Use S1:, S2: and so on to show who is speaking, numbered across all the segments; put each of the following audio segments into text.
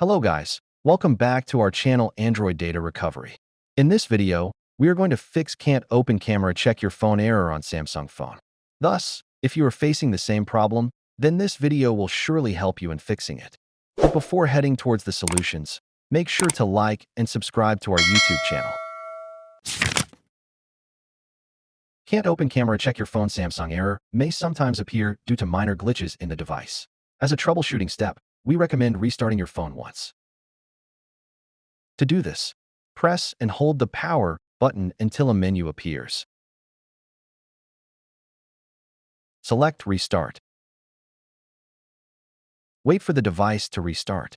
S1: Hello guys, welcome back to our channel Android Data Recovery. In this video, we are going to fix can't open camera check your phone error on Samsung phone. Thus, if you are facing the same problem, then this video will surely help you in fixing it. But before heading towards the solutions, make sure to like and subscribe to our YouTube channel. Can't open camera check your phone Samsung error may sometimes appear due to minor glitches in the device. As a troubleshooting step, we recommend restarting your phone once. To do this, press and hold the power button until a menu appears. Select Restart. Wait for the device to restart.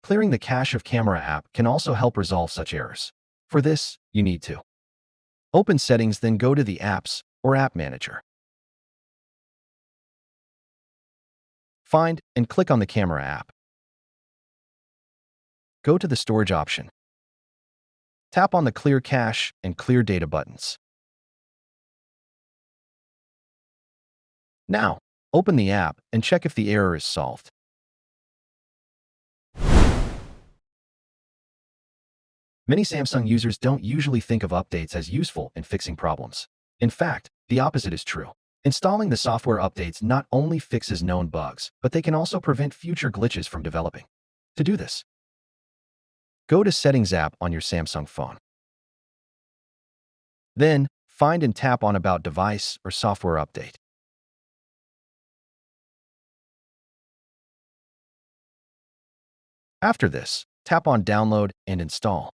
S1: Clearing the cache of Camera app can also help resolve such errors. For this, you need to open Settings, then go to the Apps or App Manager. Find and click on the Camera app. Go to the Storage option. Tap on the Clear Cache and Clear Data buttons. Now, open the app and check if the error is solved. Many Samsung users don't usually think of updates as useful in fixing problems. In fact, the opposite is true. Installing the software updates not only fixes known bugs, but they can also prevent future glitches from developing. To do this, go to Settings app on your Samsung phone. Then, find and tap on About Device or Software Update. After this, tap on Download and Install.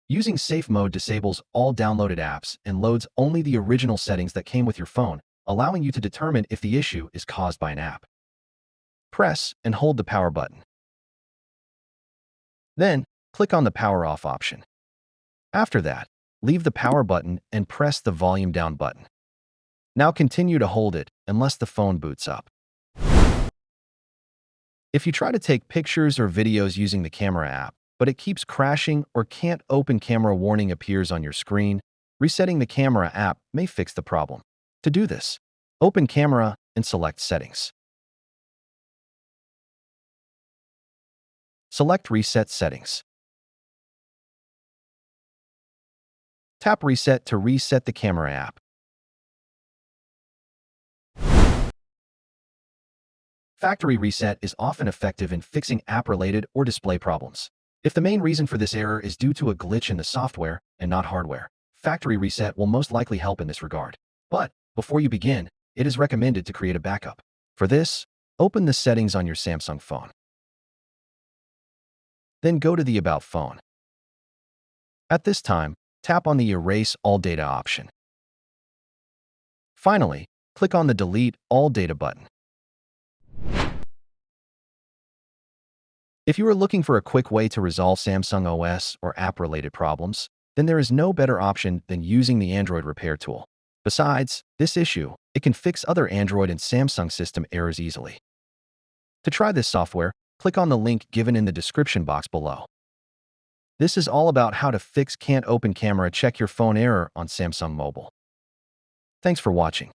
S1: Using Safe Mode disables all downloaded apps and loads only the original settings that came with your phone, allowing you to determine if the issue is caused by an app. Press and hold the power button. Then, click on the Power Off option. After that, leave the power button and press the volume down button. Now continue to hold it unless the phone boots up. If you try to take pictures or videos using the Camera app, but it keeps crashing or can't open camera warning appears on your screen, resetting the Camera app may fix the problem. To do this, open Camera and select Settings. Select Reset Settings. Tap Reset to reset the Camera app. Factory reset is often effective in fixing app-related or display problems. If the main reason for this error is due to a glitch in the software and not hardware, factory reset will most likely help in this regard. But before you begin, it is recommended to create a backup. For this, open the settings on your Samsung phone. Then go to the About phone. At this time, tap on the Erase All Data option. Finally, click on the Delete All Data button. If you are looking for a quick way to resolve Samsung OS or app-related problems, then there is no better option than using the Android Repair tool. Besides this issue, it can fix other Android and Samsung system errors easily. To try this software, click on the link given in the description box below. This is all about how to fix can't open camera check your phone error on Samsung Mobile. Thanks for watching.